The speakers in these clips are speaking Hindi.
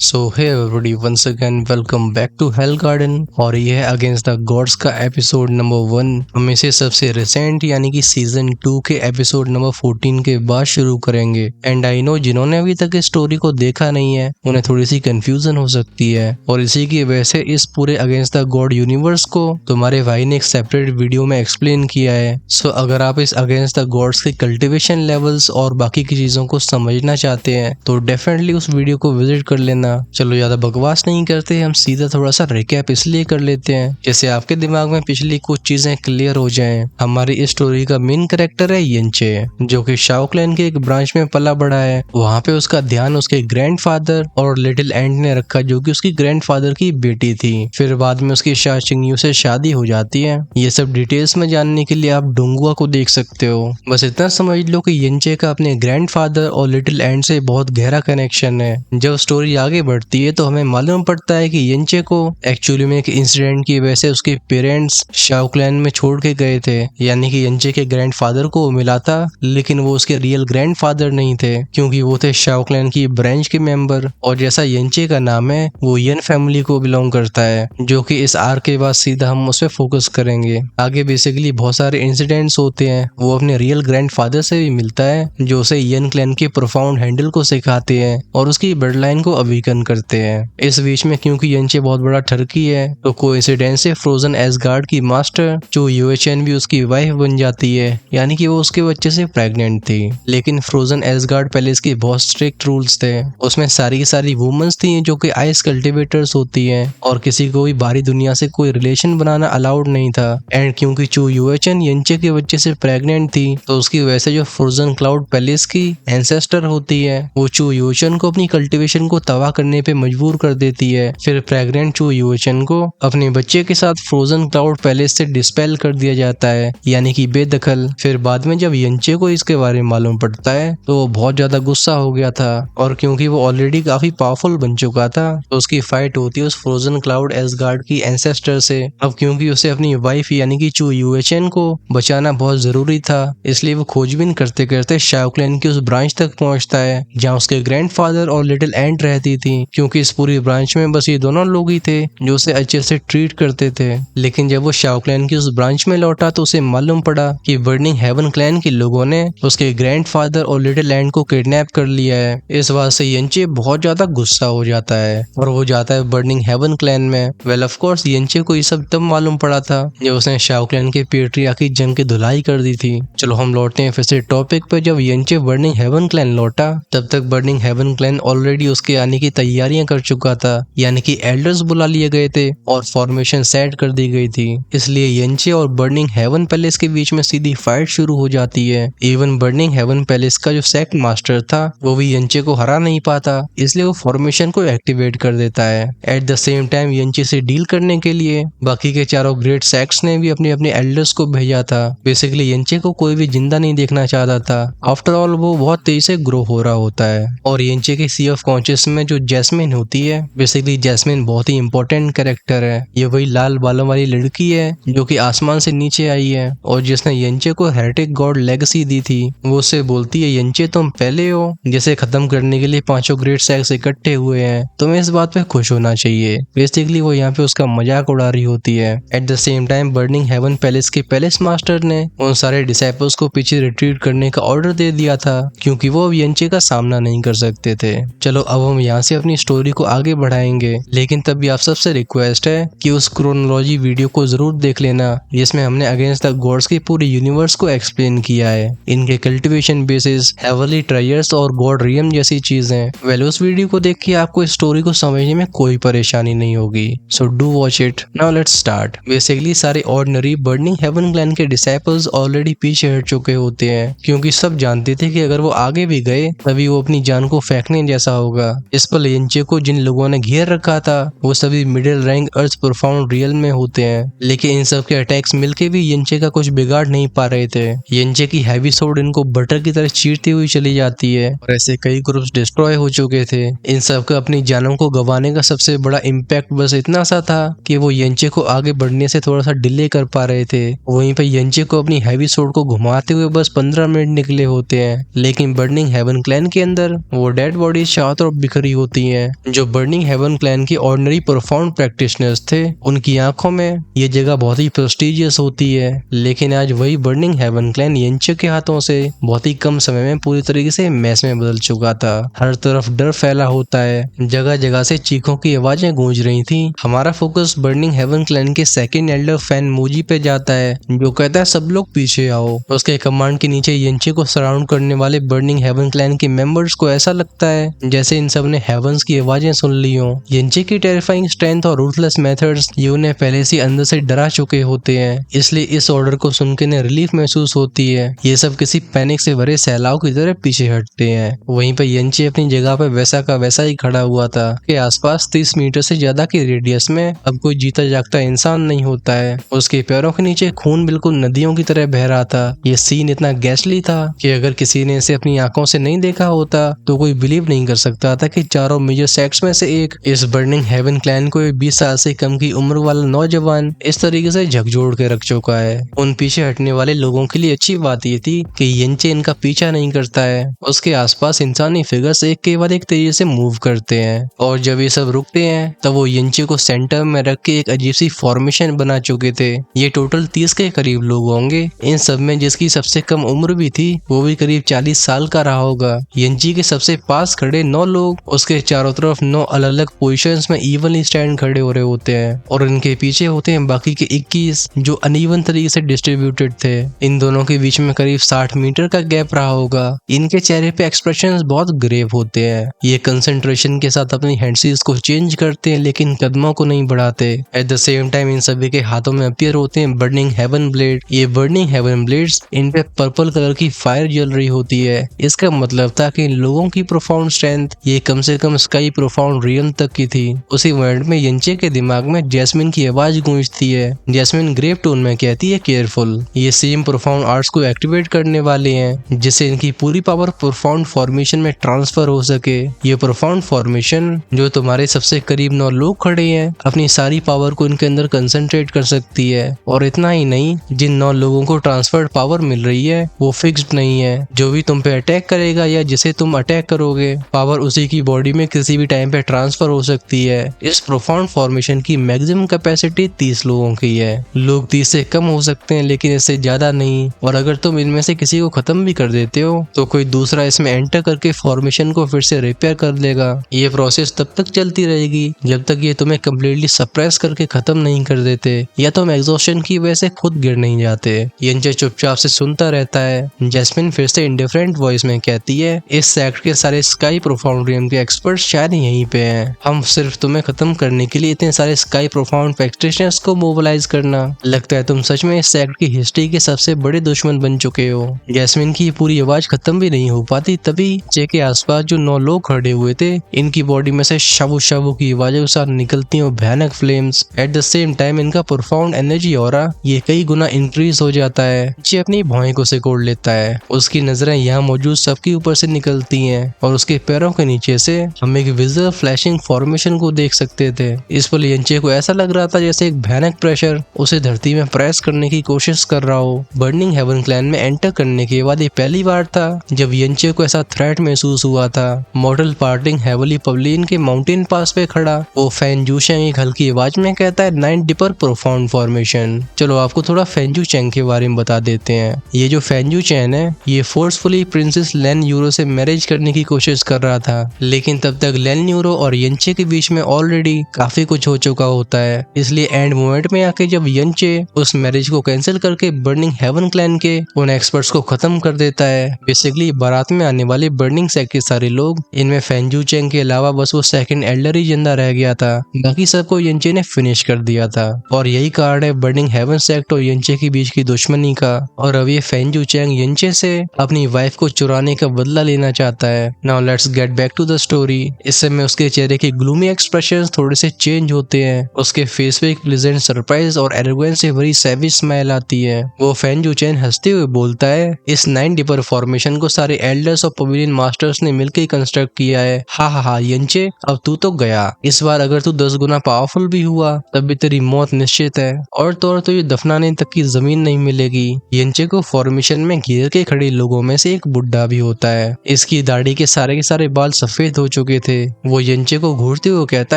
So hey everybody, once again welcome back to hell garden. और ये है अगेंस्ट द गॉड्स का एपिसोड नंबर 1। हम इसे सबसे रिसेंट यानी कि सीजन 2 के एपिसोड नंबर 14 के बाद शुरू करेंगे। एंड आई नो जिन्होंने अभी तक इस स्टोरी को देखा नहीं है उन्हें थोड़ी सी कंफ्यूजन हो सकती है, और इसी की वजह से इस पूरे अगेंस्ट द गॉड यूनिवर्स को तुम्हारे भाई ने एक सेपरेट वीडियो में एक्सप्लेन किया है। सो अगर आप इस अगेंस्ट द गॉड्स के कल्टिवेशन लेवल्स और बाकी की चीजों को समझना चाहते हैं तो डेफिनेटली उस वीडियो को विजिट कर लेना। चलो ज्यादा बकवास नहीं करते, हम सीधा थोड़ा सा रिकैप इसलिए कर लेते हैं जैसे आपके दिमाग में पिछली कुछ चीजें क्लियर हो जाएं। हमारी इस स्टोरी का मेन कैरेक्टर है येंचे, जो कि शाओ क्लैन के एक ब्रांच में पला बड़ा है। वहाँ पे उसका ध्यान उसके ग्रैंडफादर और लिटिल एंड ने रखा, जो कि उसकी ग्रैंडफादर की बेटी थी। फिर बाद में उसकी शा चिंगयू से शादी हो जाती है। ये सब डिटेल्स में जानने के लिए आप डोंगुआ को देख सकते हो। बस इतना समझ लो कि येंचे का अपने ग्रैंडफादर और लिटिल एंड से बहुत गहरा कनेक्शन है। जब स्टोरी आगे बढ़ती है तो हमें मालूम पड़ता है कि येंचे को एक्चुअली में एक इंसिडेंट की वजह से उसके पेरेंट्स शाओ क्लैन में छोड़ के गए थे। यानी कि येंचे के ग्रैंडफादर को मिला था, लेकिन वो उसके रियल ग्रैंडफादर नहीं थे, क्योंकि वो थे शाओ क्लैन की ब्रांच के मेंबर। और जैसा येंचे का नाम है वो येन फैमिली को बिलोंग करता है, जो कि इस आर्क के बाद सीधा हम उस पर फोकस करेंगे। आगे बेसिकली बहुत सारे इंसिडेंट्स होते हैं। वो अपने रियल ग्रैंडफादर से भी मिलता है, जो उसे येन क्लैन के प्रोफाउंड हैंडल को सिखाते हैं और उसकी ब्लड लाइन को अवीकन करते हैं। इस बीच में क्योंकि येंचे बहुत बड़ा ठरकी है तो कोइंसिडेंस से फ्रोजन एसगार्ड की मास्टर जो यूएचएन भी उसकी वाइफ बन जाती है, यानी कि वो उसके बच्चे से प्रेग्नेंट थी। लेकिन फ्रोजन एसगार्ड पैलेस की बहुत स्ट्रिक्ट रूल्स थे। उसमें सारी की सारी वुमेन्स थी जो कि आइस कल्टिवेटर्स होती हैं, और किसी को भी बाहरी दुनिया से कोई रिलेशन बनाना अलाउड नहीं था। एंड क्योंकि चू यूएचएन येंचे के बच्चे से प्रेग्नेंट थी तो उसकी वजह से जो फ्रोजन क्लाउड पैलेस की एंसेस्टर होती है वो चू यूएचएन को अपनी कल्टिवेशन को तबाह करने पे मजबूर कर देती है। फिर प्रेग्नेंट चू यूएचएन को अपने बच्चे के साथ फ्रोजन क्लाउड पैलेस से डिस्पेल कर दिया जाता है, यानी कि बेदखल। फिर बाद में जब येंचे को इसके बारे में मालूम पड़ता है तो वो बहुत ज्यादा गुस्सा हो गया था, और क्योंकि वो ऑलरेडी काफी पावरफुल बन चुका था तो उसकी फाइट होती है उस फ्रोजन क्लाउड एसगार्ड की एंसेस्टर से। अब क्योंकि उसे अपनी वाइफ यानी कि चू यूएचएन को बचाना बहुत जरूरी था, इसलिए वो खोजबीन करते करते शाओ क्लैन की उस ब्रांच तक पहुंचता है जहाँ उसके ग्रैंडफादर और लिटिल एंड रहती थी। क्योंकि इस पूरी ब्रांच में बस ये दोनों लोग ही थे जो उसे अच्छे से ट्रीट करते थे। लेकिन जब वो शाओ क्लैन की उस ब्रांच में लौटा तो उसे मालूम पड़ा कि बर्निंग हेवन क्लैन के लोगों ने उसके ग्रैंडफादर और लिटिल एंड को किडनैप कर लिया है। इस बात से येंचे बहुत ज्यादा गुस्सा हो जाता है और वो जाता है बर्निंग हेवन क्लैन में। वेल ऑफ कोर्स येंचे को ये सब तब मालूम पड़ा था जब उसने शाओ क्लैन के पेट्रियार्की जंग की धुलाई कर दी थी। चलो हम लौटते हैं फिर से टॉपिक पे। जब येंचे बर्निंग हेवन क्लैन लौटा तब तक बर्निंग हेवन क्लैन ऑलरेडी उसके आने की तैयारियां कर चुका था, यानी कि एल्डर्स बुला लिए गए थे और फॉर्मेशन सेट कर दी गई थी। इसलिए येंचे और बर्निंग हेवन पैलेस के बीच में सीधी फाइट शुरू हो जाती है। इवन बर्निंग हेवन पैलेस का जो सेक्ट मास्टर था वो भी येंचे को हरा नहीं पाता, इसलिए वो फॉर्मेशन को एक्टिवेट कर देता है। एट द सेम टाइम येंचे से डील करने के लिए बाकी के चारों ग्रेट सेक्ट्स ने भी अपने अपने एल्डर्स को भेजा था। बेसिकली येंचे को कोई भी जिंदा नहीं देखना चाहता था। आफ्टर ऑल वो बहुत तेजी से ग्रो हो रहा होता है। और येंचे के सी ऑफ कॉन्शियस में जो जैस्मिन होती है, बेसिकली जैस्मिन बहुत ही इंपॉर्टेंट कैरेक्टर है। ये वही लाल बालों वाली लड़की है जो कि आसमान से नीचे आई है और जिसने येंचे को हेरेटिक गॉड लेगेसी दी थी। वो उससे बोलती है, येंचे तुम पहले हो जिसे खत्म करने के लिए पांचों ग्रेट सेक्ट्स इकट्ठे हुए हैं, तुम्हें इस बात पे खुश होना चाहिए। बेसिकली वो यहाँ पे उसका मजाक उड़ा रही होती है। At the same time burning heaven palace के पैलेस मास्टर ने उन सारे डिसाइपल्स को पीछे रिट्रीट करने का ऑर्डर दे दिया था, क्योंकि वो अब येंचे का सामना नहीं कर सकते थे। चलो अब हम यहाँ से अपनी स्टोरी को आगे बढ़ाएंगे, लेकिन तब भी आप सबसे रिक्वेस्ट है कि उस क्रोनोलॉजी वीडियो को जरूर देख लेना जिसमें हमने अगेंस्ट द गॉड्स के पूरे यूनिवर्स को एक्सप्लेन किया है, इनके कल्टिवेशन बेसिस, हेवनली ट्रायर्स और गॉड रियम जैसी चीजें। वेल उस वीडियो को देख के आपको इस स्टोरी को समझने में कोई परेशानी नहीं होगी। So do watch it. Now let's start. Basically सारे ऑर्डिनरी बर्निंग हेवन क्लैन के डिसाइपल्स ऑलरेडी पीछे हट चुके होते हैं, क्योंकि सब जानते थे कि अगर वो आगे भी गए तभी वो अपनी जान को फेंकने जैसा होगा। इस पर येंचे को जिन लोगों ने घेर रखा था वो सभी मिडिल रैंक अर्थ प्रोफाउंड रियल में होते हैं, लेकिन इन सब के अटैक्स मिलके भी येंचे का कुछ बिगाड़ नहीं पा रहे थे। येंचे की हैवी सोर्ड इनको बटर की तरह चीरती हुई चली जाती है और ऐसे कई ग्रुप्स डिस्ट्रॉय हो चुके थे। इन सब का अपनी जानों को गंवाने का सबसे बड़ा इम्पैक्ट बस इतना सा था कि वो येंचे को आगे बढ़ने से थोड़ा सा डिले कर पा रहे थे। वहीं पर येंचे को अपनी हैवी सोर्ड को घुमाते हुए बस 15 मिनट निकले होते हैं, लेकिन बर्निंग हेवन क्लैन के अंदर वो डेड बॉडी चारों तरफ बिखरी होती होती हैं। जो बर्निंग हेवन क्लैन के ऑर्डिनरी प्रोफाउंड प्रैक्टिशनर्स थे, उनकी आंखों में ये जगह बहुत ही प्रेस्टिजियस होती है, लेकिन आज वही बर्निंग हेवन क्लैन येंचे के हाथों से बहुत ही कम समय में पूरी तरीके से मैस में बदल चुका था। हर तरफ डर फैला होता है, जगह जगह से चीखों की आवाजें गूंज रही थी। हमारा फोकस बर्निंग हेवन क्लैन के सेकंड एल्डर फैन मोजी पे जाता है, जो कहता है सब लोग पीछे आओ। उसके कमांड के नीचे येंचे को सराउंड करने वाले बर्निंग हेवन क्लैन के मेंबर्स को ऐसा लगता है जैसे इन सब ने हेवंस की आवाजें सुन ली हो। येंचे की टेरिफाइंग स्ट्रेंथ और रूथलेस मेथड्स ये उन्हें पहले से अंदर से डरा चुके होते हैं, इसलिए इस ऑर्डर को सुन के इन्हें रिलीफ महसूस होती है। ये सब किसी पैनिक से भरे सैलाब की तरह पीछे हटते हैं। वहीं पे येंचे अपनी जगह पे वैसा का वैसा ही खड़ा हुआ था कि आसपास 30 मीटर से ज्यादा के रेडियस में अब कोई जीता जागता इंसान नहीं होता है। उसके पैरों के नीचे खून बिल्कुल नदियों की तरह बह रहा था। ये सीन इतना गैसली था कि अगर किसी ने इसे अपनी आंखों से नहीं देखा होता तो कोई बिलीव नहीं कर सकता था कि चारों मेजर सेक्ट्स में से एक इस बर्निंग हेवन क्लैन को 20 साल से कम की उम्र वाला नौजवान इस तरीके से झकझोर के रख चुका है। उन पीछे हटने वाले लोगों के लिए अच्छी बात ये थी कि येंचे इनका पीछा नहीं करता है। उसके आसपास इंसानी फिगर्स एक के बाद एक तेजी से मूव करते हैं, और जब ये सब रुकते हैं तब वो येंचे को सेंटर में रख के एक अजीब सी फॉर्मेशन बना चुके थे। ये टोटल 30 के करीब लोग होंगे। इन सब में जिसकी सबसे कम उम्र भी थी वो भी करीब 40 साल का रहा होगा। येंची के सबसे पास खड़े 9 लोग उसके चारों तरफ 9 अलग अलग पोजीशंस में इवनली स्टैंड खड़े हो रहे होते हैं, और इनके पीछे होते हैं बाकी के 21 जो अनइवन तरीके से डिस्ट्रीब्यूटेड थे। इन दोनों के बीच में करीब 60 मीटर का गैप रहा होगा। इनके चेहरे पे एक्सप्रेशंस बहुत ग्रेव होते हैं। ये कंसंट्रेशन के साथ अपनी हैंडसीज को चेंज करते हैं लेकिन कदमों को नहीं बढ़ाते। Eight the same time in सभी के हाथों में अपीयर होते हैं बर्निंग हेवन ब्लेड। ये बर्निंग हेवन ब्लेड्स इन पे पर्पल कलर की फायर जल रही होती है। इसका मतलब था कि इन लोगों की प्रोफाउंड स्ट्रेंथ ये कम से कम स्काई प्रोफाउंड रियम तक की थी। उसी मोमेंट में येंचे के दिमाग में जैस्मिन की आवाज गूंजती है। जैस्मिन ग्रेव टोन में कहती है केयरफुल। ये सेम प्रोफाउंड आर्ट्स को एक्टिवेट करने वाले हैं जिससे इनकी पूरी पावर प्रोफाउंड फॉर्मेशन में ट्रांसफर हो सके। ये प्रोफाउंड फॉर्मेशन जो तुम्हारे सबसे करीब 9 लोग खड़े हैं अपनी सारी पावर को इनके अंदर कंसंट्रेट कर सकती है। और इतना ही नहीं, जिन 9 लोगों को ट्रांसफर्ड पावर मिल रही है वो फिक्स्ड नहीं है। जो भी तुम पे अटैक करेगा या जिसे तुम अटैक करोगे पावर उसी की बॉडी में किसी भी टाइम पे ट्रांसफर हो सकती है। इस प्रोफाउंड फॉर्मेशन की मैक्सिमम कैपेसिटी 30 लोगों की है। लोग 30 से कम हो सकते हैं लेकिन इससे ज्यादा नहीं, और अगर तुम इनमें से किसी को खत्म भी कर देते हो तो कोई दूसरा इसमें एंटर करके फॉर्मेशन को फिर से रिपेयर कर देगा। ये प्रोसेस तब तक चलती रहेगी जब तक ये तुम्हें कम्प्लीटली सप्रेस करके खत्म नहीं कर देते या तुम एग्जॉस्शन की वजह से खुद गिर नहीं जाते। येंचे चुपचाप से सुनता रहता है। जैस्मिन फिर से इंडिफरेंट वॉइस में कहती है इस सेक्ट के सारे स्काई प्रोफाउंड रियम के एक्सपर्ट्स शायद यहीं पे हैं। हम सिर्फ तुम्हें खत्म करने के लिए इतने सारे स्काई प्रोफाउंड प्रैक्टिशनर्स को मोबिलाइज करना। लगता है तुम सच में इस सेक्ट की हिस्ट्री के सबसे बड़े दुश्मन बन चुके हो। जैस्मिन की पूरी आवाज खत्म भी नहीं हो पाती तभी चे के आसपास जो 9 लोग खड़े हुए थे इनकी बॉडी में से शबू शबू की आवाजें के साथ निकलती हैं भयानक flames. Eight the same time इनका प्रोफाउंड एनर्जी ऑरा ये कई गुना इंक्रीज हो जाता है। चे अपनी भौहें को सिकोड़ लेता है। उसकी नजरें यहाँ मौजूद सबके ऊपर से निकलती हैं और उसके पैरों के नीचे से हम एक विजुअल फ्लैशिंग फॉर्मेशन को देख सकते थे। इस पर येंचे को ऐसा लग रहा था जैसे एक भयानक प्रेशर उसे धरती में प्रेस करने की कोशिश कर रहा हो। बर्निंग हेवन क्लैन में एंटर करने के बाद ये पहली बार था जब येंचे को ऐसा थ्रेट महसूस हुआ था। मॉडल पार्टिंग हेवली पवेलियन के माउंटेन पास पे खड़ा वो फेंजू चैंग एक हल्की आवाज में कहता है 9 डिपर प्रोफाउंड फॉर्मेशन। चलो आपको थोड़ा फेंजू चैंग के बारे में बता देते हैं। ये जो फेंजू चैन है ये फोर्सफुली प्रिंसेस लेन यूरो से मैरिज करने की कोशिश कर रहा था, लेकिन तब तक लेन यूरो और येंचे के बीच में ऑलरेडी काफी कुछ हो चुका होता है। इसलिए एंड मोमेंट में आके जब येंचे उस मैरिज को कैंसिल करके बर्निंग हेवन क्लैन के उन एक्सपर्ट्स को खत्म कर देता है। बेसिकली बारात में आने वाले बर्निंग सेक्ट के सारे लोग, इनमें फेंजू चैंग के अलावा बस वो सेकंड एल्डर ही जिंदा रह गया था। बाकी सबको येंचे ने फिनिश कर दिया था और यही कारण है बर्निंग हेवन सेक्ट और येंचे के बीच की दुश्मनी का। और अब ये फेंजू चैंग येंचे से अपनी वाइफ को चुराने का बदला लेना चाहता है। Now let's get back to the story. इस समय उसके चेहरे के ग्लूमी एक्सप्रेशंस थोड़े से चेंज होते हैं। उसके फेस पे एक प्लेजेंट सरप्राइज और एरोगेंस से भरी सैविज स्माइल आती है। वो फेंजू चैन हंसते हुए बोलता है इस 9 डिपर फॉर्मेशन को सारे एल्डर्स और पवेलियन मास्टर्स ने मिलकर कंस्ट्रक्ट किया है। हा येंचे, अब तू तो गया। इस बार अगर तू 10 गुना पावरफुल भी हुआ तब भी तेरी मौत निश्चित है, और तो और तुझे दफनाने तक की जमीन नहीं मिलेगी। येंचे को फॉर्मेशन में घेर के खड़े लोगों में से एक बुढ़ा भी होता है। इसकी दाढ़ी के सारे बाल सफेद हो चुके चुके थे। वो यंचे को घूरते हुए कहता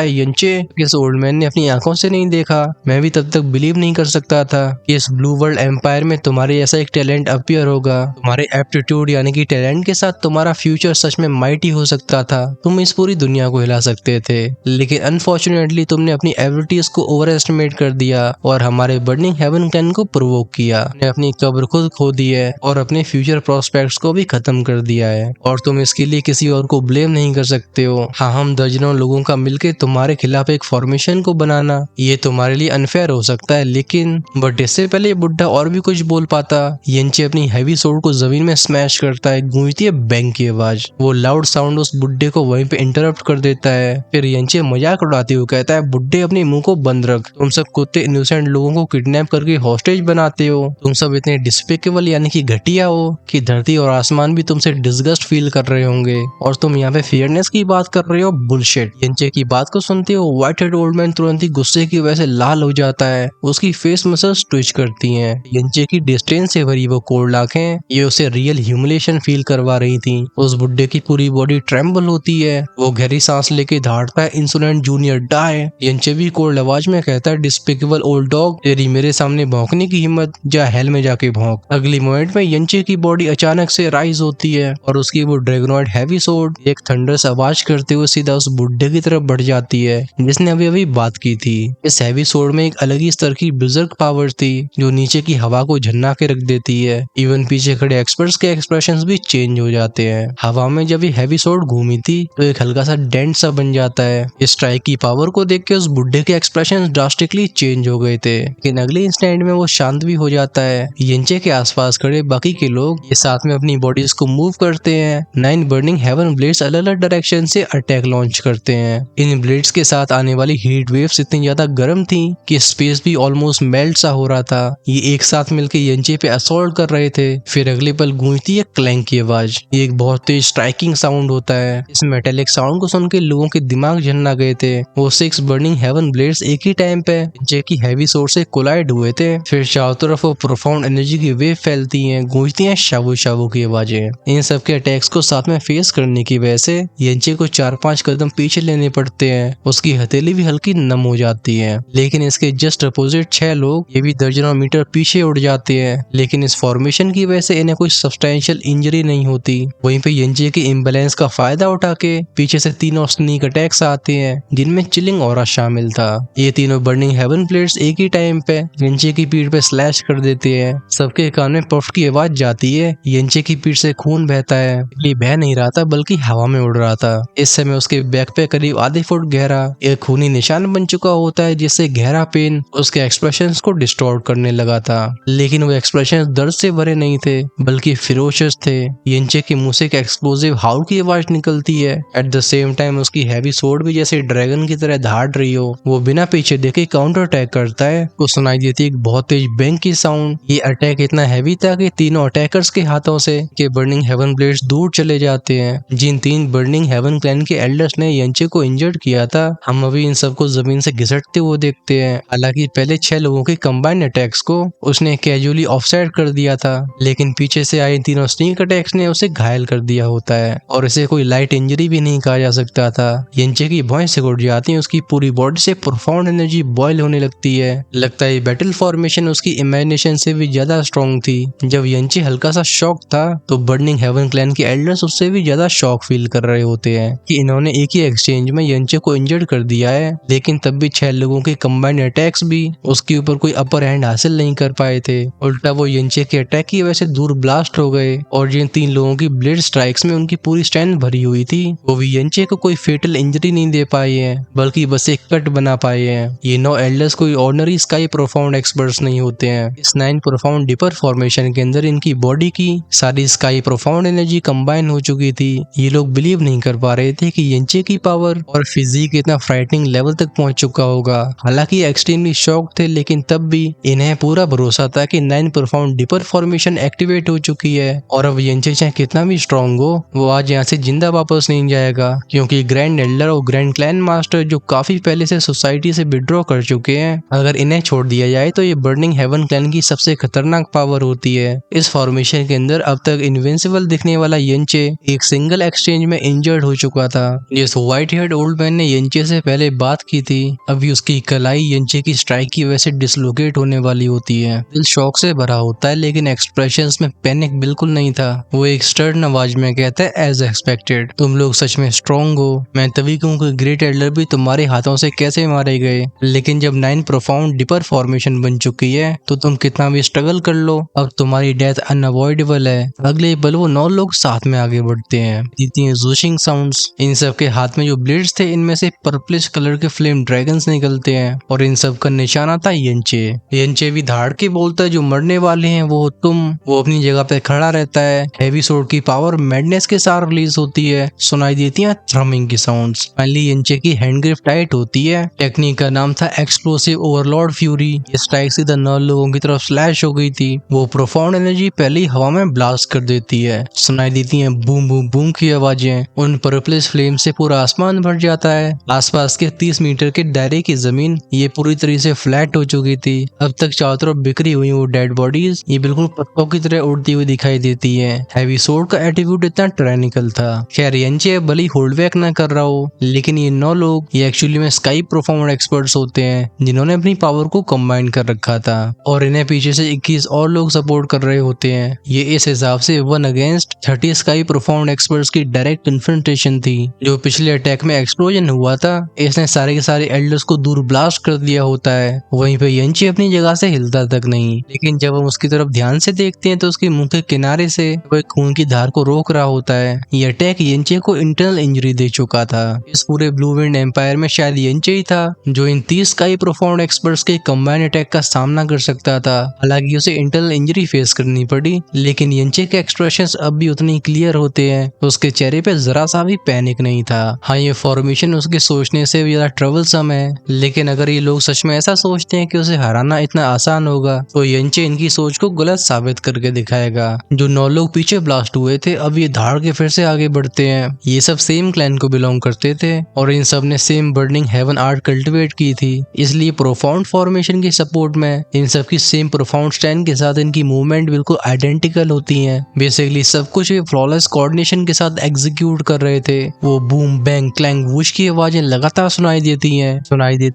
है, यंचे, इस ओल्ड मैन ने अपनी आंखों से नहीं देखा। मैं भी तब तक बिलीव नहीं कर सकता था कि इस ब्लू वर्ल्ड एम्पायर में तुम्हारे जैसा एक टैलेंट अपीयर होगा। तुम्हारे एप्टीट्यूड यानी कि टैलेंट के साथ तुम्हारा फ्यूचर सच में माइटी हो सकता था। तुम इस पूरी दुनिया को हिला सकते थे, लेकिन अनफॉर्चुनेटली तुमने अपनी एबिलिटीज को ओवर एस्टिमेट कर दिया और हमारे बर्निंग हेवन क्लैन को प्रोवोक किया। तुमने अपनी कब्र खुद खो दी है और अपने फ्यूचर प्रोस्पेक्ट्स को भी खत्म कर दिया है, और तुम इसके लिए किसी और को ब्लेम नहीं कर सकते हो। हाँ, हम दर्जनों लोगों का मिलकर तुम्हारे खिलाफ एक फॉर्मेशन को बनाना, ये तुम्हारे लिए अनफेयर हो सकता है, लेकिन बट इससे पहले बुड्ढा और भी कुछ बोल पाता, यंचे अपनी हैवी सोर्ड को जमीन में स्मैश करता है। गूंजती है बैंग की आवाज। वो लाउड साउंड उस बुड्ढे को वहीं पे इंटरप्ट कर देता है। फिर यंचे मजाक उड़ाते हुए कहता है, बुड्ढे अपने मुंह को बंद रख। तुम सब कुत्ते इनोसेंट लोगों को किडनैप करके हॉस्टेज बनाते हो। तुम सब इतने डिस्पिकेबल यानी कि घटिया हो कि धरती और आसमान भी तुमसे डिस्गस्ट फील कर रहे होंगे, और तुम यहाँ पे फेयरनेस की बात कर रहे हो। बुलशिट। यंचे की बात को सुनते हो व्हाइट हेड ओल्ड मैन तुरंत ही गुस्से की वजह से लाल हो जाता है। उसकी फेस मसल्स ट्विच करती हैं। यंचे की डिस्टेंस से भरी वो कोल्ड आंखें ये उसे रियल ह्यूमिलेशन फील करवा रही थी। उस बुड्ढे की पूरी बॉडी ट्रेम्बल होती है। वो गहरी सांस लेके धाड़ता है, इंसोलेंट जूनियर डाई। यंचे भी कोल्ड आवाज में कहता है, डिस्पिकेबल ओल्ड डॉग, तेरी मेरे सामने भौंकने की हिम्मत, जा हेल में जाके भौंक। अगली मोमेंट में यंचे की बॉडी अचानक से राइज होती है और उसकी वो ड्रैगनॉइड हैवी सोर्ड एक थंडरस आवाज करते हुए सीधा उस बुड्ढे की तरफ बढ़ जाती है जिसने अभी अभी बात की थी। इस हैवी सोर्ड में एक अलग ही स्तर की बिजर्क पावर थी जो नीचे की हवा को झन्ना के रख देती है। इवन पीछे खड़े एक्सपर्ट्स के एक्सप्रेशंस भी चेंज हो जाते हैं। हवा में जब ये हैवी सोर्ड घूमी थी तो एक हल्का सा डेंट सा बन जाता है। इस स्ट्राइक की पावर को देख के उस बुड्ढे के एक्सप्रेशंस ड्रास्टिकली चेंज हो गए थे, लेकिन अगले इंस्टेंट में वो शांत भी हो जाता है। यंचे के आसपास खड़े बाकी के लोग ये साथ में अपनी बॉडीज को मूव करते हैं। 9 बर्निंग हेवन ब्लेड्स अलग अलग डायरेक्शन से अटैक लॉन्च करते हैं। इन ब्लेड्स के साथ आने वाली हीट वेव्स इतनी ज्यादा गर्म थी कि स्पेस भी ऑलमोस्ट मेल्ट सा हो रहा था। ये एक साथ मिलकर यंचे पे असॉल्ट कर रहे थे। फिर अगले पल गूंजती है क्लैंक की आवाज। ये एक बहुत तेज स्ट्राइकिंग साउंड होता है। इस मेटेलिक साउंड को सुन के लोगों के दिमाग झन्ना गए थे। वो 6 बर्निंग हेवन ब्लेड्स एक ही टाइम पे यंचे की हैवी सोर्ड से कोलाइड हुए थे। फिर चारों तरफ वो प्रोफाउंड एनर्जी की वेव फैलती है, गूंजती है शावू शावू की आवाजें। इन सब के अटैक्स को साथ में फेस करने की वजह से यंचे को 4-5 कदम पीछे लेने पड़ते हैं। उसकी हथेली भी हल्की नम हो जाती है। लेकिन इसके जस्ट अपोजिट 6 लोग ये भी दर्जनों मीटर पीछे उड़ जाते हैं, लेकिन इस फॉर्मेशन की वजह से इन्हें कोई सब्सटेंशियल इंजरी नहीं होती। वहीं पे यंचे के इम्बैलेंस का फायदा उठा के पीछे से तीनों स्नीक अटैक्स आते हैं जिनमें चिलिंग ऑरा शामिल था। ये तीनों बर्निंग हेवन ब्लेड्स एक ही टाइम पे यंचे की पीठ पे स्लैश कर देते हैं। सबके कान में पफ की आवाज जाती है। यंचे की पीठ से खून बहता है। ये बह नहीं रहा था बल्कि हवा में उड़ रहा था। इस समय उसके बैक पे करीब आधे फुट गहरा एक खूनी निशान बन चुका होता है, जिससे गहरा पेन उसके एक्सप्रेशंस को डिस्टॉर्ट करने लगा था। लेकिन वो एक्सप्रेशंस दर्द से भरे नहीं थे बल्कि फिरोशियस थे। यंचे के मुंह से एक एक्सप्लोसिव हाउल की आवाज निकलती है। एट द सेम टाइम उसकी हैवी सोर्ड भी जैसे ड्रैगन की तरह धाड़ रही हो। वो बिना पीछे देखे काउंटर अटैक करता है। तो सुनाई देती एक बहुत तेज बैंग की साउंड। ये अटैक इतना हैवी था कि तीनों अटैकर्स के हाथों से के बर्निंग हेवन ब्लेड्स दूर चले जाते हैं। जिन 3 बर्निंग हेवन क्लैन के एल्डर्स ने यंचे को इंजर्ड किया था, हम अभी इन सबको जमीन से घिसटते हुए देखते हैं। हालांकि पहले 6 लोगों के कंबाइंड अटैक्स को उसने कैजुअली ऑफसाइड कर दिया था, लेकिन पीछे से आए तीनों स्नीक अटैक्स ने उसे घायल कर दिया होता है, और इसे कोई लाइट इंजरी भी नहीं कहा जा सकता था। यंचे की भौहें सिकुड़ जाती हैं। उसकी पूरी बॉडी से प्रोफाउंड एनर्जी बॉयल होने लगती है। लगता है बैटल फॉर्मेशन उसकी इमेजिनेशन से भी ज्यादा स्ट्रॉन्ग थी। जब यंचे हल्का सा शॉक था तो बर्निंग हेवन क्लैन के एल्डर्स उससे भी ज्यादा शॉक फील कर रहे होते हैं कि इन्होंने एक ही एक्सचेंज में यंचे को इंजर्ड कर दिया है, लेकिन तब भी 6 लोगों के कंबाइंड अटैक्स भी उसके ऊपर कोई अपर हैंड हासिल नहीं कर पाए थे। उल्टा वो यंचे के अटैक की वजह से दूर ब्लास्ट हो गए, और जिन 3 लोगों की ब्लेड स्ट्राइक्स में उनकी पूरी स्ट्रेंथ भरी हुई थी वो भी यंचे को कोई फेटल इंजरी नहीं दे पाए हैं, बल्कि बस एक कट बना पाए हैं। ये 9 एल्डर्स कोई ऑर्डिनरी स्काई प्रोफाउंड एक्सपर्ट्स नहीं होते हैं। इस 9 प्रोफाउंड डिपर फॉर्मेशन के अंदर इनकी बॉडी की सारी स्काई प्रोफाउंड एनर्जी कंबाइन हो चुकी थी। ये लोग बिलीव नहीं कर पा रहे थे कि यंचे की पावर और फिजिक इतना फ्राइटनिंग लेवल तक पहुंच चुका होगा। हालांकि एक्सट्रीमली शॉक थे, लेकिन तब भी इन्हें पूरा भरोसा था कि 9 प्रोफाउंड डिपर फॉर्मेशन एक्टिवेट हो चुकी है, और अब यंचे चाहे कितना भी स्ट्रॉन्ग हो वो आज यहाँ से जिंदा वापस नहीं जाएगा, क्योंकि ग्रैंड एल्डर और ग्रैंड क्लैन मास्टर जो काफी पहले से सोसाइटी से विड्रॉ कर चुके हैं, अगर इन्हें छोड़ दिया जाए तो ये बर्निंग हेवन क्लैन की सबसे खतरनाक पावर होती है। इस फॉर्मेशन के अंदर अब तक इनविंसिबल दिखने वाला यंचे एक सिंगल एक्सचेंज में इंजर्ड हो चुका था। जिस व्हाइट हेयर्ड ओल्ड मैन ने यंचे से पहले बात की थी, अभी उसकी कलाई यंचे की स्ट्राइक की वजह से डिसलोकेट होने वाली होती है। दिल शॉक से भरा होता है, लेकिन एक्सप्रेशंस में पैनिक बिल्कुल नहीं था। वो एक स्टर्न आवाज में कहता है, एज एक्सपेक्टेड, तुम लोग सच में स्ट्रॉन्ग हो। मैं तभी कहूँ कि ग्रेट एल्डर भी तुम्हारे हाथों से कैसे मारे गए, लेकिन जब 9 प्रोफाउंड डीपर फॉर्मेशन बन चुकी है तो तुम कितना भी स्ट्रगल कर लो, अब तुम्हारी डेथ अनअवॉइडेबल है। अगले पल वो 9 लोग साथ में आगे बढ़ते हैं। इतनी जोशिंग साउंड्स। इन सब के हाथ में जो ब्लेड्स थे, इनमें से पर्पलिश कलर के फ्लेम ड्रैगन्स निकलते हैं और इन सब का निशाना था यंचे। यंचे भी धाड़ के बोलता है, जो मरने वाले हैं वो तुम। वो अपनी जगह पे खड़ा रहता है। हेवी सोर्ड की पावर मैडनेस के साथ रिलीज होती है। सुनाई देती है थ्रमिंग की साउंड्स। फाइनली यंचे की हैंड ग्रिप टाइट होती है। टेक्निक का नाम था एक्सप्लोसिव ओवरलॉर्ड फ्यूरी। ये स्ट्राइक सीधा 9 लोगों की तरफ स्लैश हो गई थी। वो प्रोफाउंड एनर्जी पहले ही हवा में ब्लास्ट कर देती है। सुनाई देती है बूम बूम बूम की आवाजें। उन पर्पलिश फ्लेम से पूरा आसमान भर जाता है। आसपास के 30 मीटर के दायरे की जमीन ये पूरी तरह से फ्लैट हो चुकी थी। अब तक चारों तरफ बिखरी हुई वो डेड बॉडीज ये बिल्कुल पत्तों की तरह उड़ती हुई दिखाई देती है। हैवी सोर्ड का एटीट्यूड इतना टायरेनिकल था। खैर यंचे भले ही होल्ड बैक ना कर रहा हो, लेकिन ये 9 लोग ये एक्चुअली में स्काई प्रोफाउंड एक्सपर्ट्स होते हैं, जिन्होंने अपनी पावर को कंबाइन कर रखा था और इन्हें पीछे से 21 और लोग सपोर्ट कर रहे होते हैं। ये इस हिसाब से 1 अगेंस्ट 30 स्काई प्रोफाउंड एक्सपर्ट्स की डायरेक्ट कन्फ्रंटेशन थी। जो पिछले अटैक में एक्सप्लोजन हुआ था, इसने सारे के सारे एल्डर्स को दूर ब्लास्ट कर दिया होता है। वहीं पे यंची अपनी जगह से हिलता तक नहीं, लेकिन जब हम उसकी तरफ ध्यान से देखते हैं तो उसके मुंह के किनारे से वो एक खून की धार को रोक रहा होता है। ये अटैक यंचे को इंटरनल इंजरी दे चुका था। इस पूरे ब्लू विंड एम्पायर में शायद यंचे ही था जो इन 30 स्काई प्रोफाउंड एक्सपर्ट्स के कंबाइन अटैक का सामना कर सकता था। हालांकि उसे इंटरनल इंजरी फेस करनी पड़ी, लेकिन यंचे के एक्सप्रेशंस अब भी उतने क्लियर होते हैं। उसके चेहरे पे जरा सा भी पैनिक नहीं था। हाँ, ये फॉर्मेशन उसके सोचने से भी ज्यादा ट्रबलसम है, लेकिन अगर ये लोग सच में ऐसा सोचते हैं कि उसे हराना इतना आसान होगा, तो यंचे इनकी सोच को गलत साबित करके दिखाएगा। जो 9 लोग पीछे ब्लास्ट हुए थे, अब ये धाड़ के फिर से आगे बढ़ते हैं। ये सब सेम क्लैन को बिलोंग करते थे और इन सब ने same burning heaven art cultivate की थी। इसलिए प्रोफाउंड फॉर्मेशन की सपोर्ट में इन सब की सेम प्रोफाउंड स्टैंड के साथ इनकी मूवमेंट बिल्कुल आइडेंटिकल होती है। बेसिकली सब कुछ ये फ्लॉलेस कोऑर्डिनेशन के साथ एग्जीक्यूट कर रहे थे। वो बूम बैंग क्लैंग वुश की आवाजें लगातार सुनाई देती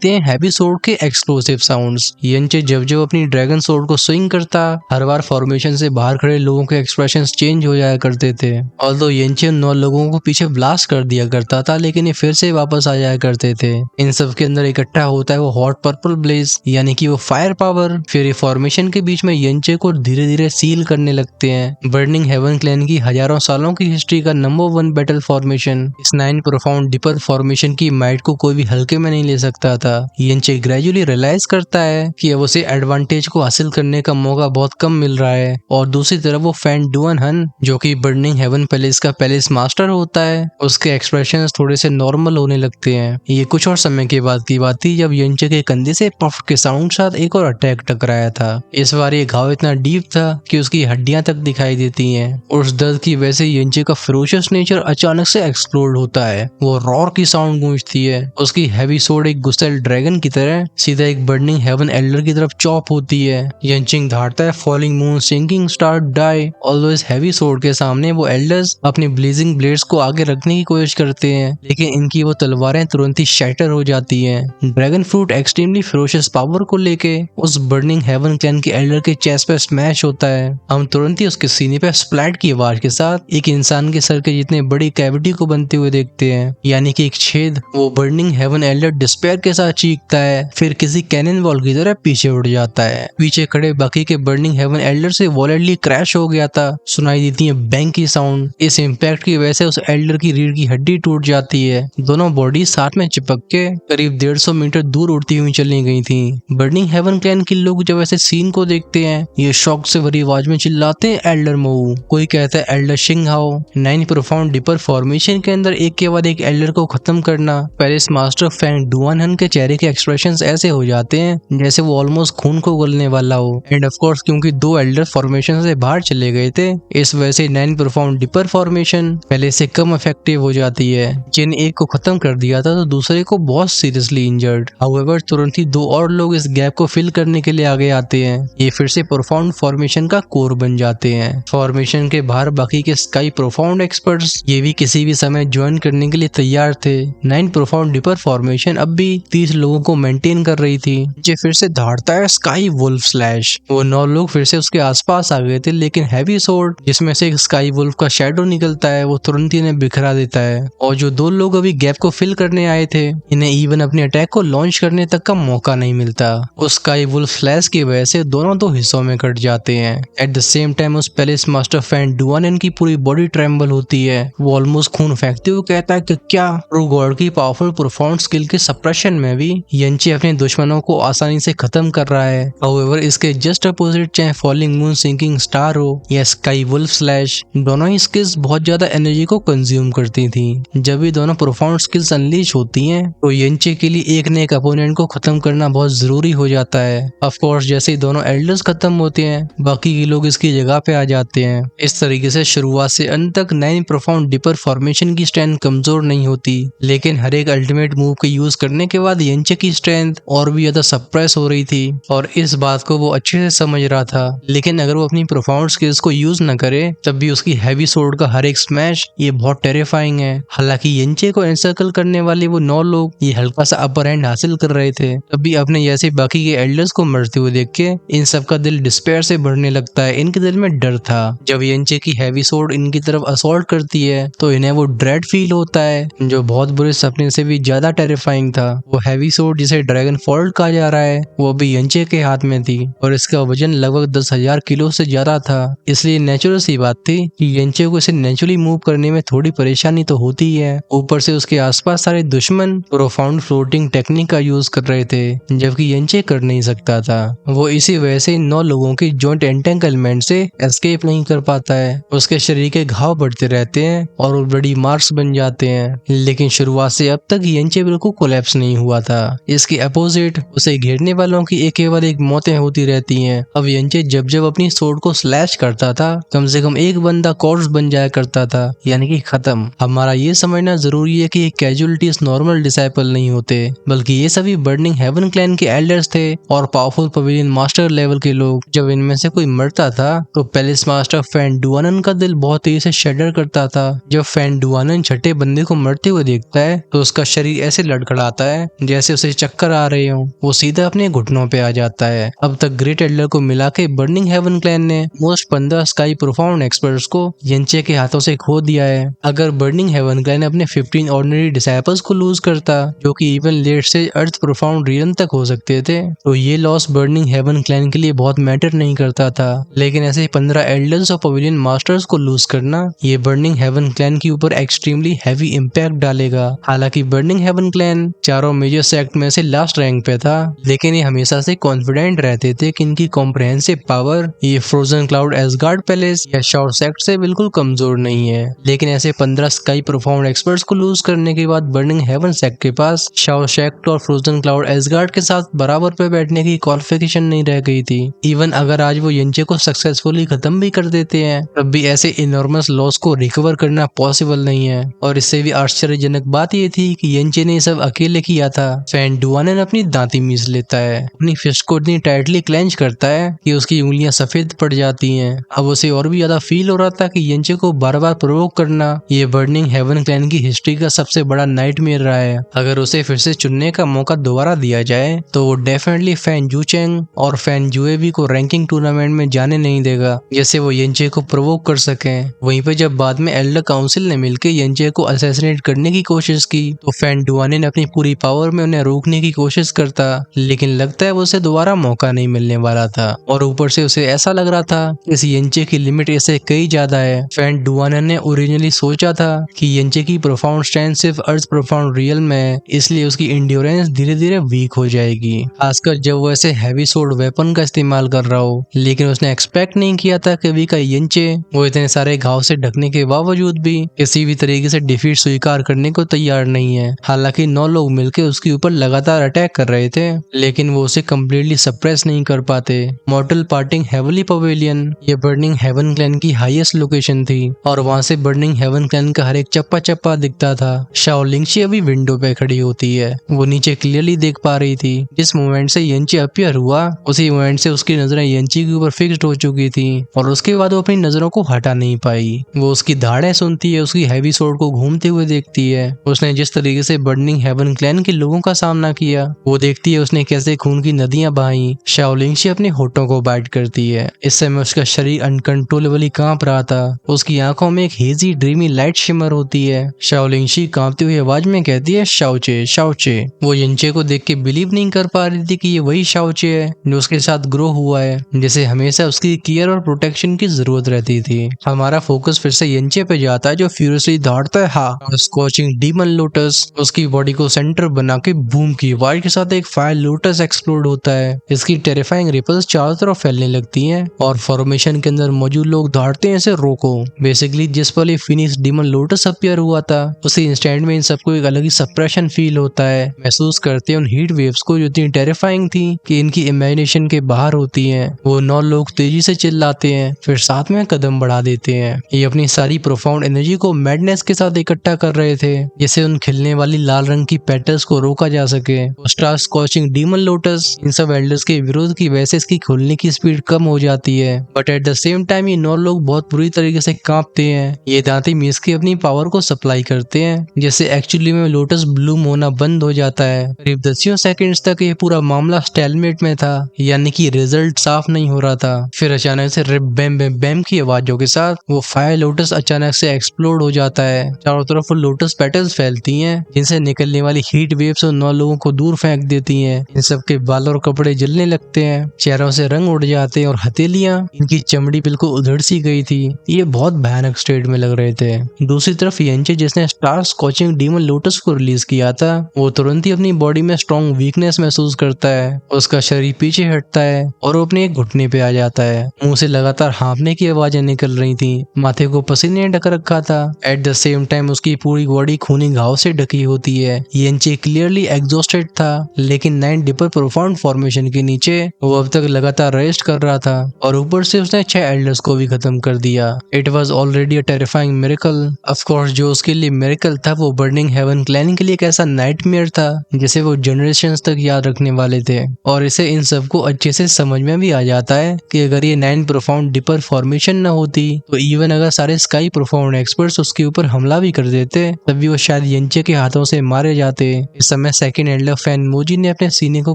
हैं हैवी सोर्ड के एक्सप्लोसिव साउंड्स। यंचे जब जब अपनी ड्रैगन सोर्ड को स्विंग करता, हर बार फॉर्मेशन से बाहर खड़े लोगों के एक्सप्रेशंस चेंज हो जाया करते थे। ऑल्दो यंचे 9 लोगों को पीछे ब्लास्ट कर दिया करता था, लेकिन ये फिर से वापस आ जाया करते थे। इन सब के अंदर इकट्ठा होता है वो हॉट पर्पल ब्लेज, यानी कि वो फायर पावर। फिर ये फॉर्मेशन के बीच में यंचे को धीरे धीरे सील करने लगते हैं। बर्निंग हेवन क्लैन की हजारों सालों की हिस्ट्री का नंबर 1 बैटल फॉर्मेशन। इस 9 प्रोफाउंड डीपर फॉर्मेशन की माइट को कोई भी हल्के में नहीं ले सकता था। यंचे ग्रेजुअली रियलाइज करता है कि अब उसे एडवांटेज को हासिल करने का मौका बहुत कम मिल रहा है, और दूसरी तरफ वो फैन डुअन हन, जो कि बर्निंग हेवन पैलेस का पैलेस मास्टर होता है, उसके एक्सप्रेशंस थोड़े से नॉर्मल होने लगते हैं। ये कुछ और समय के बाद की बात थी, जब यंचे के कंधे से पफ के साउंड साथ एक और अटैक टकराया था। इस बार ये घाव इतना डीप था कि उसकी हड्डियां तक दिखाई देती हैं। उस दर्द की वजह से यंचे का फेरोशियस नेचर अचानक से एक्सप्लोड होता है। वो रॉर की साउंड गूंजती है। उसकी हैवी सोर्ड एक गुस्सेल ड्रैगन की तरह सीधा एक बर्निंग हेवन एल्डर की तरफ चॉप होती है। यंचिंग धारता है, falling moon, sinking star, die. Although इस हैवी सोर्ड के सामने वो एल्डर्स अपनी ब्लेजिंग ब्लेड्स को आगे रखने की कोशिश करते हैं, लेकिन इनकी वो तलवारें तुरंत ही शैटर हो जाती हैं। Dragon fruit extremely ferocious power को लेके उस बर्निंग हेवन क्लैन के एल्डर के चेस्ट पे स्मैश होता है। हम तुरंत ही उसके सीने पे स्प्लैट की आवाज के साथ एक इंसान के सर के जितने बड़ी कैविटी को बनते हुए देखते हैं, यानी कि एक छेद। वो बर्निंग हेवन एल्डर डिस्पेयर के साथ चीखता है, फिर किसी कैनन बॉल की तरह पीछे उड़ जाता है। पीछे खड़े बाकी के बर्निंग हेवन एल्डर से वॉलेटली क्रैश हो गया था। सुनाई देती है बैंग की साउंड। इस इम्पैक्ट की वजह से उस एल्डर की रीढ़ की हड्डी टूट जाती है। दोनों बॉडी साथ में चिपक के करीब 150 मीटर दूर उड़ती हुई चली गई थी। बर्निंग हेवन क्लैन के लोग जब ऐसे सीन को देखते हैं, ये शॉक से भरी आवाज में चिल्लाते हैं, एल्डर मूव। कोई कहता है एल्डर शिंग हाओ। 9 प्रोफाउंड डीपर फॉर्मेशन के अंदर एक के बाद एक एल्डर को खत्म करना। पैलेस मास्टर फैंग डुअन हन के चेहरे के एक्सप्रेशंस ऐसे हो जाते हैं जैसे वो ऑलमोस्ट खून को उगलने वाला हो। एंड ऑफ कोर्स क्योंकि 2 एल्डर फॉर्मेशन से बाहर चले गए थे, इस वजह से 9 प्रोफाउंड डीपर फॉर्मेशन पहले से कम इफेक्टिव हो जाती है। जिन एक को खत्म कर दिया था तो दूसरे को बहुत सीरियसली इंजर्ड। हाउएवर तुरंत ही 2 और लोग इस गैप को फिल करने के लिए आगे आते हैं। ये फिर से प्रोफाउंड फॉर्मेशन का कोर बन जाते हैं। फॉर्मेशन के बाहर बाकी के स्काई प्रोफाउंड एक्सपर्ट्स ये भी किसी किसी भी समय ज्वाइन करने के लिए तैयार थे। 9 प्रोफाउंड डिपर फॉर्मेशन अब भी 30 लोगों को मेंटेन कर रही थी। ये फिर से दहाड़ता है स्काई वुल्फ स्लैश। वो 9 लोग फिर से उसके आसपास आ गए थे, लेकिन हैवी सोर्ड जिसमें से एक स्काई वुल्फ का शैडो निकलता है वो तुरंत ही इन्हें बिखरा देता है। और जो 2 लोग अभी गैप को फिल करने आए थे, इन्हें इवन अपने अटैक को लॉन्च करने तक का मौका नहीं मिलता। उस स्काई वुल्फ स्लैश की वजह से दोनों 2 हिस्सों में कट जाते हैं। एट द सेम टाइम उस पैलेस मास्टर फैन डुआनन की पूरी बॉडी ट्रेम्बल होती है। वो ऑलमोस्ट खून फेंकते हुए कहता है कि क्या ट्रू गॉड की पावरफुल प्रोफाउंड स्किल के सप्रेशन में भी यंचे अपने दुश्मनों को आसानी से खत्म कर रहा है। हाउएवर इसके जस्ट अपोजिट चाहे फॉलिंग मून सिंकिंग स्टार हो या स्काई वुल्फ स्लैश, दोनों ही स्किल्स बहुत ज्यादा एनर्जी को कंज्यूम करती थी। जब भी दोनों प्रोफाउंड स्किल्स अनलीश होती हैं तो यंचे के लिए एक न एक अपोनेंट को खत्म करना बहुत जरूरी हो जाता है। ऑफ कोर्स जैसे ही दोनों एल्डर्स खत्म होते हैं, बाकी के लोग इसकी जगह पे आ जाते हैं। इस तरीके से शुरुआत से अंत तक 9 प्रोफाउंड डिपर फॉर्मेशन की स्ट्रेंथ कमजोर नहीं होती, लेकिन हर एक अल्टीमेट मूव के यूज करने के बाद यंचे की स्ट्रेंथ और भी ज्यादा सप्रेस हो रही थी और इस बात को वो अच्छे से समझ रहा था। लेकिन अगर वो अपनी प्रोफाउंड स्किल्स को यूज न करे तब भी उसकी हैवी सोर्ड का हर एक स्मैश ये बहुत टेरिफाइंग है। हालांकि यंचे को एनसर्कल करने वाले वो 9 लोग ये हल्का सा अपर हैंड हासिल कर रहे थे, तब भी अपने जैसे बाकी के एल्डर्स को मरते हुए देख के इन सब का दिल डिस्पेयर से भरने लगता है। इनके दिल में डर था। जब यंचे की हैवी सोर्ड इनकी तरफ असॉल्ट करती है तो इन्हें वो ड्रेड फील होता है, जो बहुत बुरे सपने से भी ज्यादा टेरिफाइंग था। वो हैवी सोर्ड जिसे ड्रैगन फोल्ड कहा जा रहा है वो भी यंचे के हाथ में थी और इसका वजन लगभग 10,000 किलो से ज्यादा था। इसलिए नेचुरल सी बात थी कि यंचे को इसे नेचुरली मूव करने में थोड़ी परेशानी तो होती ही है। ऊपर से उसके आसपास सारे दुश्मन प्रोफाउंड फ्लोटिंग टेक्निक का यूज कर रहे थे, जबकि यंचे कर नहीं सकता था। वो इसी वजह से 9 लोगों की जॉइंट एंटेंगलमेंट से एस्केप नहीं कर पाता है। उसके शरीर के घाव बढ़ते रहते हैं और वो बड़ी मार्क्स बन जाते हैं, लेकिन शुरुआत से अब तक यंचे बिल्कुल कोलैप्स नहीं हुआ था। इसके अपोजिट उसे घेरने वालों की एक केवल एक मौतें होती रहती हैं। अब यंचे जब जब अपनी सोर्ड को स्लैश करता था, कम से कम एक बंदा कॉर्प्स बन जाया करता था, यानी कि खत्म। हमारा ये समझना जरूरी है कि कैजुअलिटीज नॉर्मल डिसाइपल नहीं होते, बल्कि ये सभी बर्निंग हेवन क्लैन के एल्डर्स थे और पावरफुल पवेलियन मास्टर लेवल के लोग। जब इनमें से कोई मरता था तो पैलेस मास्टर फैन डुआनन का दिल बहुत तेजी से शडर करता था। जब फैन डुआनन छठे बंदे को मरते हुए देखता है तो उसका शरीर ऐसे लड़खड़ाता है जैसे उसे चक्कर आ रहे हो। वो सीधा अपने घुटनों पे आ जाता है। अब तक ग्रेट एल्डर को मिला के बर्निंग हेवन क्लैन ने मोस्ट 15 स्काई प्रोफाउंड एक्सपर्ट्स को यंचे के हाथों से खो दिया है। अगर बर्निंग हेवन क्लैन अपने 15 ऑर्डिनरी डिसाइपल्स को लूज करता, जो कि इवन लेट से अर्थ प्रोफाउंड रीजन तक हो सकते थे, तो ये लॉस बर्निंग हेवन क्लैन के लिए बहुत मैटर नहीं करता था। लेकिन ऐसे 15 एल्डर्स और पवेलियन मास्टर्स को लूज करना ये बर्निंग हेवन क्लैन के ऊपर एक्सट्रीमली हैवी इम्पैक्ट डालेगा। हालांकि बर्निंग हेवन क्लैन चारों मेजर सेक्ट में से लास्ट रैंक पे था, लेकिन ये हमेशा से कॉन्फिडेंट रहते थे कि इनकी कॉम्प्रहेंसिव पावर ये फ्रोजन क्लाउड एसगार्ड पैलेस या शाओ सेक्ट से बिल्कुल कमजोर नहीं है। लेकिन ऐसे 15 स्काई प्रोफाउंड एक्सपर्ट्स को लूज करने के बाद बर्निंग हेवन सेक्ट के पास शाओ सेक्ट और फ्रोजन क्लाउड एसगार्ड के साथ बराबर पे बैठने की क्वालिफिकेशन नहीं रह गई थी। इवन अगर आज वो यंचे को सक्सेसफुली खत्म भी कर देते हैं, तब भी ऐसे इनॉर्मस लॉस को रिकवर करना पॉसिबल नहीं है। और इससे भी आश्चर्यजनक बात ये थी कि यंचे ने सब अकेले किया था। फैन डुआनन अपनी दांती मीस लेता है, अपनी फिस्ट को इतनी टाइटली क्लेंच करता है कि उसकी उंगलियां सफेद पड़ जाती हैं। अब उसे और भी ज्यादा फील हो रहा था कि यंचे को बार बार प्रोवोक करना ये बर्निंग हेवन क्लैन की हिस्ट्री का सबसे बड़ा नाइटमेयर रहा है। अगर उसे फिर से चुनने का मौका दोबारा दिया जाए तो वो डेफिनेटली फैन जूचेंग और फैन जुएवी को रैंकिंग टूर्नामेंट में जाने नहीं देगा, जैसे वो यंचे को प्रोवोक कर सके। वहीं पे जब बाद में एल्डर काउंसिल ने मिलकर यंचे को असैसिनेट करने की कोशिश की तो फैन डुआनन अपनी पूरी पावर में उन्हें रोकने की कोशिश करता, लेकिन लगता है वो उसे दोबारा मौका नहीं मिलने वाला था। और ऊपर से उसे ऐसा लग रहा था कि इस यंचे की लिमिट इससे कई ज्यादा है। फैन डुआनन ने ओरिजिनली सोचा था कि यंचे की प्रोफाउंड स्ट्रेंथ सिर्फ अर्थ प्रोफाउंड रियल में है, इसलिए उसकी इंड्योरेंस धीरे धीरे वीक हो जाएगी, खासकर जब वो ऐसे हैवी सोर्ड वेपन का इस्तेमाल कर रहा हो। लेकिन उसने एक्सपेक्ट नहीं किया था कि वी का यंचे वो इतने सारे घाव से ढकने के बावजूद भी किसी भी तरीके से डिफीट स्वीकार करने को तैयार नहीं है। हालांकि 9 लोग मिलकर उसके ऊपर लगातार अटैक कर रहे थे, लेकिन वो उसे कम्प्लीटली सप्रेस नहीं कर पाते। मॉर्टल पार्टिंग हेवनली पवेलियन ये बर्निंग हेवन क्लैन की हाईएस्ट लोकेशन थी और वहां से बर्निंग हेवन क्लैन का हर एक चप्पा चप्पा दिखता था। शाओ लिंगशी अभी विंडो पे खड़ी होती है, वो नीचे क्लियरली देख पा रही थी। जिस मोमेंट से यंची अपीयर हुआ उसी मोमेंट से उसकी नजरें यंची के ऊपर फिक्स्ड हो चुकी थी और उसके बाद वो अपनी नजरों को हटा नहीं पाई। वो उसकी धाड़ें सुनती है, उसकी हैवी स्वॉर्ड को घूमते हुए देखती है। उसने जिस तरीके से बर्निंग हेवन क्लैन के लोगों का सामना किया वो देखती है उसने कैसे खून की नदियां बहाई। शाओलिंग अपने होठों को बाइट करती है। इस समय उसका शरीर अनकंट्रोलेबली कांप रहा था। उसकी आंखों में एक हेजी ड्रीमी लाइट शिमर होती है। शाओलिंग कांपती हुई आवाज में कहती है शाओचे शाओचे। वो यिनचे को देख के बिलीव नहीं कर पा रही थी कि ये वही शाओचे है जो उसके साथ ग्रो हुआ है, जिसे हमेशा उसकी केयर और प्रोटेक्शन की जरूरत रहती थी। हमारा फोकस फिर से यिनचे पे जाता है जो फ्यूरियसली दौड़ता है और स्कॉचिंग डीमन लोटस उसकी बॉडी को सेंटर बना के बूम की आवाज के साथ एक फायर लोटस एक्सप्लोड होता है। इसकी टेरिफाइंग रिपल्स चारों तरफ फैलने लगती हैं और फॉर्मेशन के अंदर मौजूद लोग दौड़ते हैं इसे रोको। बेसिकली जिस पल ये फिनिश डीमन लोटस अपीयर हुआ था उसी इंस्टेंट में इन सबको एक अलग ही सप्रेशन फील होता है। महसूस करते हैं उन हीट वेव्स को जो इतनी टेरिफाइंग थी कि इनकी इमेजिनेशन के बाहर होती हैं। वो 9 लोग तेजी से चिल्लाते हैं फिर साथ में कदम बढ़ा देते हैं। ये अपनी सारी प्रोफाउंड एनर्जी को मैडनेस के साथ इकट्ठा कर रहे थे जिससे उन खिलने वाली लाल रंग की पेटल्स को रोका जा सके। Star scorching demon lotus in सब एल्डर्स के विरोध की वजह से इसकी खुलने की स्पीड कम हो जाती है, but at the same time ये 9 लोग बहुत बुरी तरीके से कांपते हैं। ये दांती मीस के अपनी पावर को सप्लाई करते हैं जिससे एक्चुअली में लोटस ब्लूम होना बंद हो जाता है। करीब 10 सेकंड्स तक ये पूरा मामला स्टेलमेट में था, यानी कि रिजल्ट साफ नहीं हो रहा था। फिर अचानक से रिप बैम बैम बैम की आवाजों के साथ वो फायर लोटस अचानक से एक्सप्लोड हो जाता है। चारों तरफ वो लोटस पेटल्स फैलती हैं जिनसे निकलने वाली हीट वेव्स उन 9 लोगों को दूर फेंक देती हैं। इन सबके बाल और कपड़े जलने लगते हैं, चेहरों से रंग उड़ जाते हैं और हथेलियां, इनकी चमड़ी बिल्कुल उधड़ सी गई थी। ये बहुत भयानक स्टेट में लग रहे थे। दूसरी तरफ यिनचे जिसने स्टार स्कॉचिंग डीमन लोटस को रिलीज किया था वो तुरंत ही अपनी बॉडी में स्ट्रॉन्ग वीकनेस महसूस करता है। उसका शरीर पीछे हटता है और वो अपने एक घुटने पे आ जाता है। मुंह से लगातार हाँफने की आवाजें निकल रही थी, माथे को पसीने ढक रखा था। एट द सेम टाइम उसकी पूरी बॉडी खूनी घाव से ढकी होती है। यिनचे क्लियरली एग्जॉस्टेड था, लेकिन 9 डीपर प्रोफाउंड फॉर्मेशन के नीचे वो अब तक लगातार रेस्ट कर रहा था और ऊपर से उसने 6 एल्डर्स को भी खत्म कर दिया। It was already a terrifying miracle. Of course जो उसके लिए मिरेकल था वो बर्निंग हेवन क्लैन के लिए एक ऐसा नाइटमेयर था जिसे वो जनरेशंस तक याद रखने वाले थे। और इसे इन सबको अच्छे से समझ में भी आ जाता है कि अगर ये 9 प्रोफाउंड डीपर फॉर्मेशन न होती तो इवन अगर सारे स्काई प्रोफाउंड एक्सपर्ट्स उसके ऊपर हमला भी कर देते तब भी वो शायद यिनचे के हाथों से मारे जाते। इस समय सेकंड एल्डर फैन मोजी ने अपने सीने को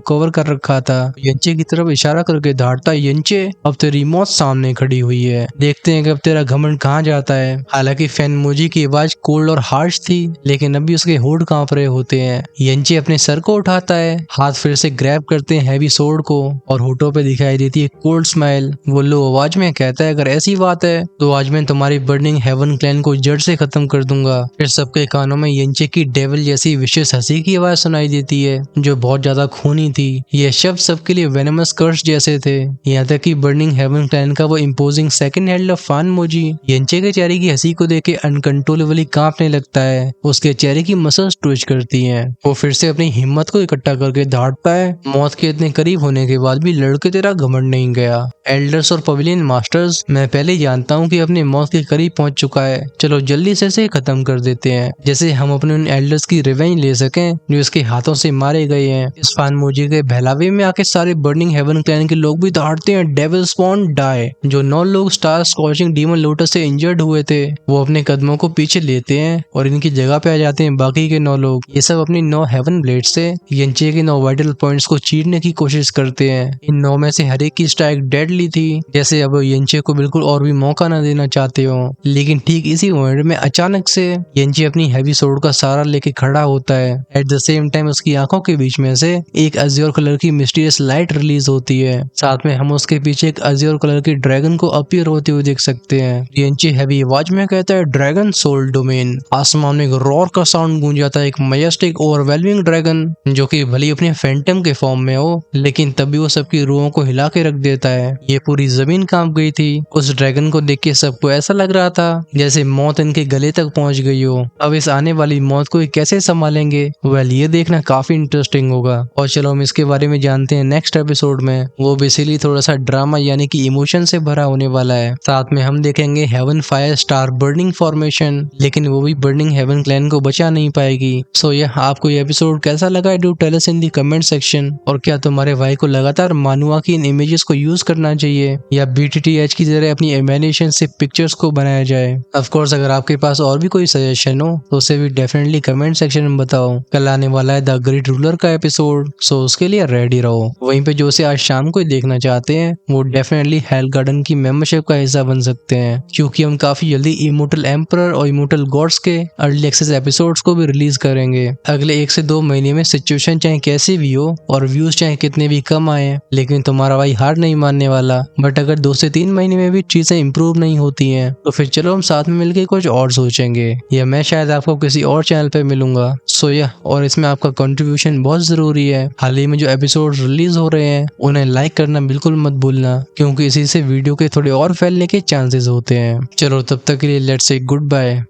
कवर कर रखा था। यिनचे की तरफ इशारा करके दौड़ता, यिनचे अब तेरी मौत सामने खड़ी हुई है, देखते हैं कि अब तेरा घमंड कहाँ जाता है। हालांकि फैन मोजी की आवाज कोल्ड और हार्श थी, लेकिन अभी उसके होठ कांप रहे होते हैं। यिनचे अपने सर को उठाता है, हाथ फिर से ग्रैब करते हैं हैवी सोर्ड को और होठों पे दिखाई देती है कोल्ड स्माइल। वो लो आवाज में कहता है, अगर ऐसी बात है तो आज मैं तुम्हारी बर्निंग हेवन क्लैन को जड़ से खत्म कर दूंगा। फिर सबके कानों में यिनचे की डेविल जैसी विशेष हंसी की आवाज सुनाई देती है जो बहुत ज्यादा खूनी थी। ये शब्द सबके लिए वेनमस कर्स जैसे थे, यहाँ तक कि बर्निंग हेवन क्लैन का वो इम्पोजिंग सेकंड एल्डर फान मोजी यिनचे के चेहरे की हंसी को देख के अनकंट्रोलेबली कांपने लगता है। उसके चेहरे की मसल्स ट्विच करती हैं। वो फिर से अपनी हिम्मत को इकट्ठा करके दौड़ता है, मौत के इतने करीब होने के बाद भी लड़के तेरा घमंड नहीं गया। एल्डर्स और पवेलियन मास्टर्स, मैं पहले ही जानता हूँ कि अपनी मौत के करीब पहुंच चुका है, चलो जल्दी से इसे खत्म कर देते हैं जैसे हम अपने उन एल्डर्स की रिवेंज ले सकें जो इसके हाथों से मारे गए हैं। इस फान मोजी के बहलावे में आके सारे बर्निंग हेवन क्लैन के लोग भी दौड़ते हैं, डेविल स्पॉन डाई। जो 9 लोग स्टार स्कॉचिंग डीमन लोटस से इंजर्ड हुए थे वो अपने कदमों को पीछे लेते हैं और इनकी जगह पे आ जाते हैं बाकी के 9 लोग। ये सब अपनी 9 हेवन ब्लेड से यिनचे के 9 वाइटल पॉइंट्स को चीरने की कोशिश करते हैं। इन 9 में से हर एक की स्ट्राइक डेडली थी, जैसे अब यिनचे को बिल्कुल और भी मौका न देना चाहते हो। लेकिन ठीक इसी मोमेंट में अचानक से यिनचे अपनी हैवी सोर्ड का सहारा लेके खड़ा होता है। एट द सेम टाइम उसकी आंखों के बीच में से एक अज़्योर कलर की मिस्टीरियस लाइट रिलीज होती है। साथ में हम उसके पीछे एक अज़्योर कलर की ड्रैगन को अपीयर होते हुए देख सकते हैं। यिनचे हैवी आवाज में कहता है, ड्रैगन सोल डोमेन। आसमान में एक रॉर का साउंड गूंज जाता है, एक मैजेस्टिक ओवरवेलमिंग ड्रैगन जो कि भले अपने फैंटम के फॉर्म में हो लेकिन तभी वो सबकी रूहों को हिला के रख देता है। ये पूरी जमीन कांप गई थी। उस ड्रैगन को देख के सबको ऐसा लग रहा था जैसे मौत इनके गले तक पहुंच गई हो। अब इस आने वाली मौत को कैसे संभालेंगे, वेल ये देखना काफी इंटरेस्टिंग होगा। और चलो हम इसके बारे में जानते हैं नेक्स्ट एपिसोड में। वो बेसिकली थोड़ा सा ड्रामा यानी कि इमोशन से भरा होने वाला है। साथ में हम देखेंगे heaven fire star burning formation, लेकिन वो भी बर्निंग हेवन क्लैन को बचा नहीं पाएगी। सो यह आपको ये एपिसोड कैसा लगा, do tell us in the comment section. और क्या तुम्हारे भाई को लगातार मानुआ की इन इमेजेस को यूज करना चाहिए या BTTH की जरिए अपनी इमेजिनेशन से पिक्चर्स को बनाया जाए। ऑफ कोर्स अगर आपके पास और भी कोई सजेशन हो तो उसे भी डेफिनेटली कमेंट सेक्शन में बताओ। कल आने वाला है द ग्रेट रूलर का एपिसोड, सो उसके लिए रेडी रहो। वहीं पे जो से आज शाम को देखना चाहते हैं वो डेफिनेटली हेल गार्डन की मेंबरशिप का हिस्सा बन सकते हैं, क्योंकि हम काफी जल्दी इमोर्टल एम्परर और इमोर्टल गॉड्स के अर्ली एक्सेस एपिसोड्स को भी रिलीज करेंगे। अगले 1 से 2 महीने में सिचुएशन चाहे कैसी भी हो और व्यूज चाहे कितने भी कम आए, लेकिन तुम्हारा भाई हार नहीं मानने वाला। बट अगर 2 से 3 महीने में भी चीजें इंप्रूव नहीं होती हैं तो फिर चलो हम साथ में मिलकर कुछ और सोचेंगे, या मैं शायद आपको किसी और चैनल पे मिलूंगा। सो या और इसमें आपका कंट्रीब्यूशन बहुत जरूरी है। हाल ही में जो एपिसोड रिलीज हो रहे हैं उन्हें लाइक करना बिल्कुल मत भूलना, क्योंकि इसी से वीडियो के थोड़े और फैलने के चांसेस होते हैं। चलो तब तक के लिए लेट्स से गुड बाय।